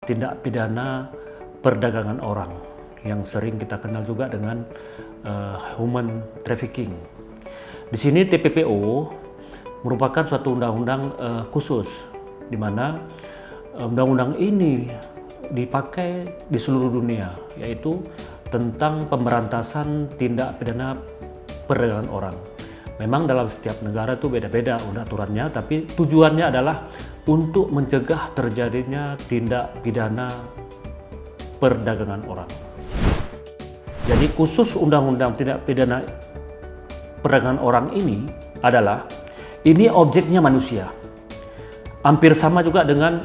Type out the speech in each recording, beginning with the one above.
tindak pidana perdagangan orang yang sering kita kenal juga dengan human trafficking. Di sini TPPO merupakan suatu undang-undang khusus di mana undang-undang ini dipakai di seluruh dunia, yaitu tentang pemberantasan tindak pidana perdagangan orang. Memang dalam setiap negara itu beda-beda aturannya, tapi tujuannya adalah untuk mencegah terjadinya tindak pidana perdagangan orang. Jadi khusus undang-undang tindak pidana perdagangan orang ini adalah ini objeknya manusia. Hampir sama juga dengan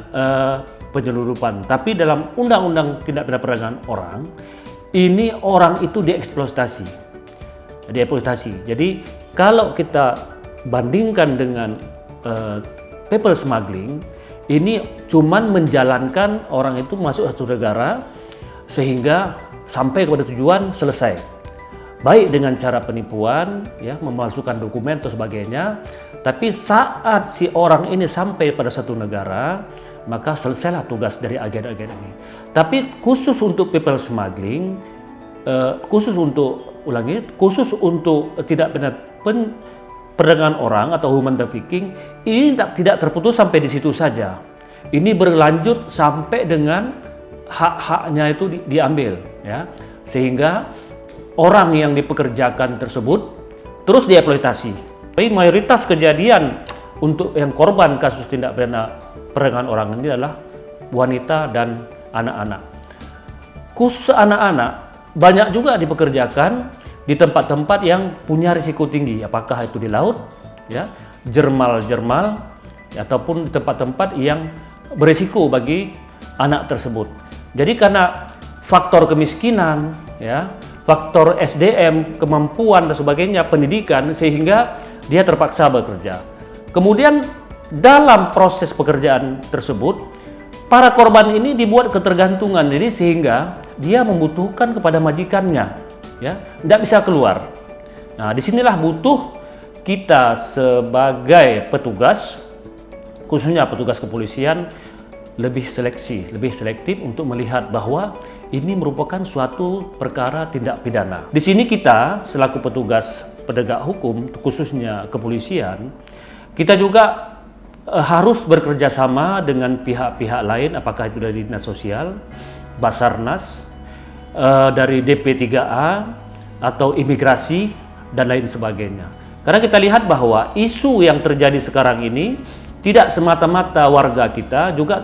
penyelundupan, tapi dalam undang-undang tindak pidana perdagangan orang ini orang itu dieksploitasi. Jadi kalau kita bandingkan dengan people smuggling, ini cuman menjalankan orang itu masuk satu negara sehingga sampai kepada tujuan selesai. Baik dengan cara penipuan, ya, memalsukan dokumen atau sebagainya, tapi saat si orang ini sampai pada satu negara, maka selesailah tugas dari agen-agen ini. Tapi khusus untuk people smuggling, khusus untuk tidak benar perdagangan orang atau human trafficking, ini tidak terputus sampai di situ saja. Ini berlanjut sampai dengan hak-haknya itu diambil, ya, sehingga orang yang dipekerjakan tersebut terus dieksploitasi. Tapi mayoritas kejadian untuk yang korban kasus tindak pidana perdagangan orang ini adalah wanita dan anak-anak. Khusus anak-anak banyak juga dipekerjakan di tempat-tempat yang punya risiko tinggi, apakah itu di laut, ya, jermal-jermal, ataupun di tempat-tempat yang berisiko bagi anak tersebut. Jadi karena faktor kemiskinan, ya, faktor SDM, kemampuan dan sebagainya, pendidikan, sehingga dia terpaksa bekerja. Kemudian dalam proses pekerjaan tersebut, para korban ini dibuat ketergantungan, jadi sehingga dia membutuhkan kepada majikannya, ya, tidak bisa keluar. Nah, disinilah butuh kita sebagai petugas, khususnya petugas kepolisian, lebih selektif untuk melihat bahwa ini merupakan suatu perkara tindak pidana. Di sini kita selaku petugas penegak hukum, khususnya kepolisian, kita juga harus bekerja sama dengan pihak-pihak lain, apakah itu dari Dinas Sosial, Basarnas, dari DP3A, atau imigrasi, dan lain sebagainya. Karena kita lihat bahwa isu yang terjadi sekarang ini tidak semata-mata warga kita, juga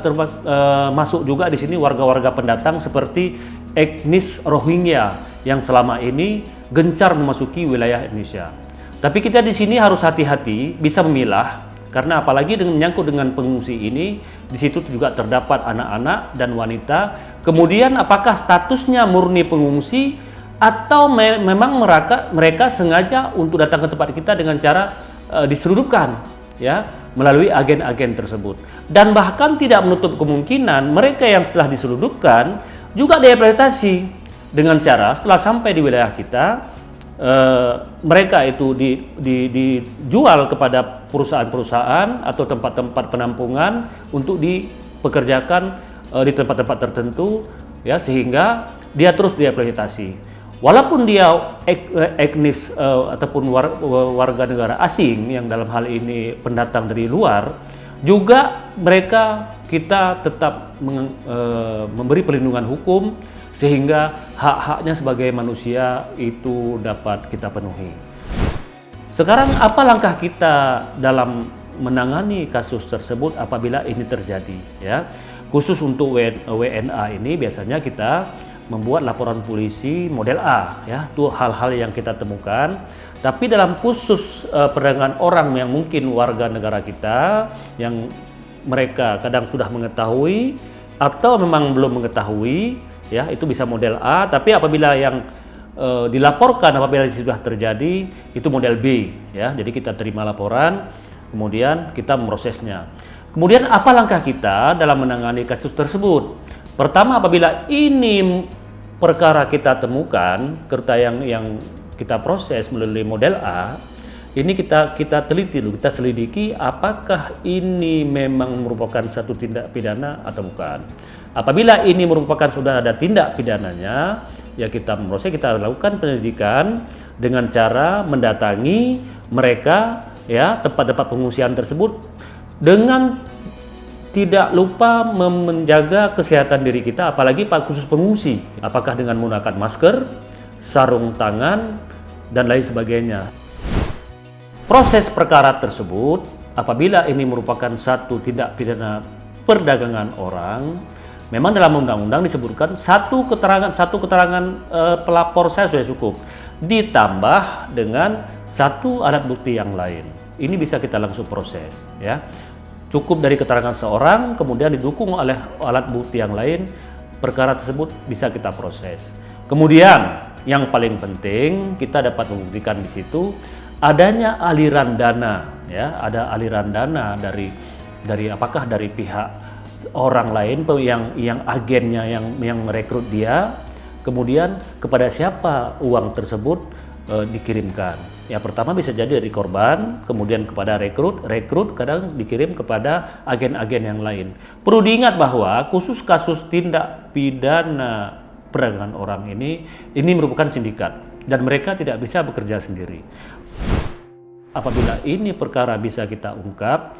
masuk juga di sini warga-warga pendatang seperti etnis Rohingya yang selama ini gencar memasuki wilayah Indonesia. Tapi kita di sini harus hati-hati, bisa memilah, karena apalagi menyangkut dengan pengungsi ini, di situ juga terdapat anak-anak dan wanita. Kemudian apakah statusnya murni pengungsi atau memang mereka sengaja untuk datang ke tempat kita dengan cara diseludupkan, ya, melalui agen-agen tersebut. Dan bahkan tidak menutup kemungkinan mereka yang setelah diseludupkan juga dieksploitasi dengan cara setelah sampai di wilayah kita, mereka itu dijual kepada perusahaan-perusahaan atau tempat-tempat penampungan untuk dipekerjakan di tempat-tempat tertentu, ya, sehingga dia terus dieksploitasi. Walaupun dia etnis ataupun warga negara asing yang dalam hal ini pendatang dari luar, juga kita tetap memberi perlindungan hukum sehingga hak-haknya sebagai manusia itu dapat kita penuhi. Sekarang apa langkah kita dalam menangani kasus tersebut apabila ini terjadi, ya? Khusus untuk WNA ini biasanya kita membuat laporan polisi model A, ya, itu hal-hal yang kita temukan. Tapi dalam khusus perdagangan orang yang mungkin warga negara kita yang mereka kadang sudah mengetahui atau memang belum mengetahui, ya, itu bisa model A. Tapi apabila yang dilaporkan apabila sudah terjadi, itu model B, ya. Jadi kita terima laporan, kemudian kita memprosesnya. Kemudian apa langkah kita dalam menangani kasus tersebut? Pertama, apabila ini perkara kita temukan, kerta yang kita proses melalui model A, ini kita teliti dulu, kita selidiki apakah ini memang merupakan satu tindak pidana atau bukan. Apabila ini merupakan sudah ada tindak pidananya, ya kita proses, kita lakukan penyelidikan dengan cara mendatangi mereka, ya, tempat-tempat pengungsian tersebut, dengan tidak lupa menjaga kesehatan diri kita, apalagi khusus pengungsi, apakah dengan menggunakan masker, sarung tangan, dan lain sebagainya. Proses perkara tersebut, apabila ini merupakan satu tindak pidana perdagangan orang, memang dalam undang-undang disebutkan satu keterangan pelapor saya sudah cukup, ditambah dengan satu alat bukti yang lain. Ini bisa kita langsung proses, ya. Cukup dari keterangan seorang, kemudian didukung oleh alat bukti yang lain, perkara tersebut bisa kita proses. Kemudian yang paling penting kita dapat membuktikan di situ adanya aliran dana, ya, ada aliran dana dari apakah dari pihak orang lain yang agennya yang merekrut dia, kemudian kepada siapa uang tersebut dikirimkan. Ya, pertama bisa jadi dari korban, kemudian kepada rekrut kadang dikirim kepada agen-agen yang lain. Perlu diingat bahwa khusus kasus tindak pidana perdagangan orang ini merupakan sindikat dan mereka tidak bisa bekerja sendiri. Apabila ini perkara bisa kita ungkap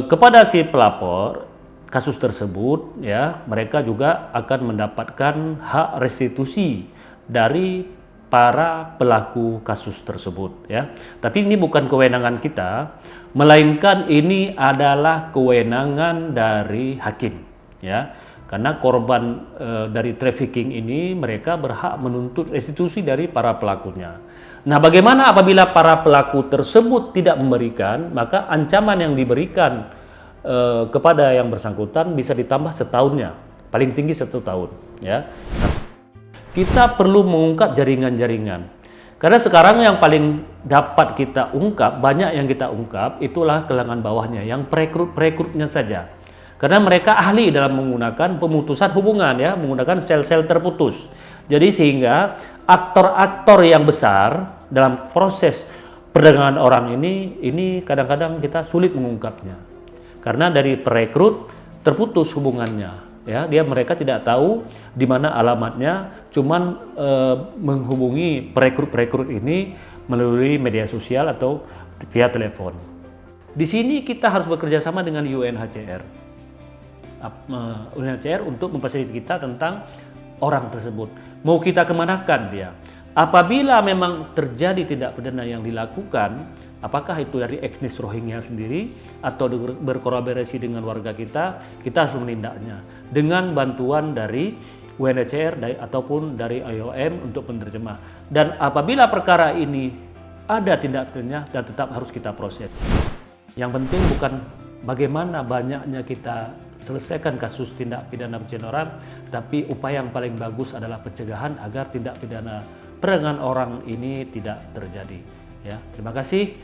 kepada si pelapor kasus tersebut, ya, mereka juga akan mendapatkan hak restitusi dari para pelaku kasus tersebut, ya. Tapi ini bukan kewenangan kita, melainkan ini adalah kewenangan dari hakim, ya. Karena korban dari trafficking ini mereka berhak menuntut restitusi dari para pelakunya. Nah, bagaimana apabila para pelaku tersebut tidak memberikan, maka ancaman yang diberikan kepada yang bersangkutan bisa ditambah setahunnya, paling tinggi 1 tahun, ya. Kita perlu mengungkap jaringan-jaringan. Karena sekarang yang paling dapat kita ungkap, banyak yang kita ungkap, itulah kalangan bawahnya, yang perekrut-perekrutnya saja. Karena mereka ahli dalam menggunakan pemutusan hubungan, ya, menggunakan sel-sel terputus. Jadi sehingga aktor-aktor yang besar dalam proses perdagangan orang ini kadang-kadang kita sulit mengungkapnya. Karena dari perekrut terputus hubungannya. Ya, mereka tidak tahu di mana alamatnya, cuman menghubungi perekrut ini melalui media sosial atau via telepon. Di sini kita harus bekerja sama dengan UNHCR untuk memfasilitasi kita tentang orang tersebut. Mau kita kemanakan dia? Apabila memang terjadi tindak pidana yang dilakukan, apakah itu dari etnis Rohingya sendiri atau berkolaborasi dengan warga kita harus menindaknya dengan bantuan dari UNHCR ataupun dari IOM untuk penerjemah. Dan apabila perkara ini ada tindak pidananya, dan tetap harus kita proses. Yang penting bukan bagaimana banyaknya kita selesaikan kasus tindak pidana pencucian orang, tapi upaya yang paling bagus adalah pencegahan agar tindak pidana perdagangan orang ini tidak terjadi. Ya, terima kasih.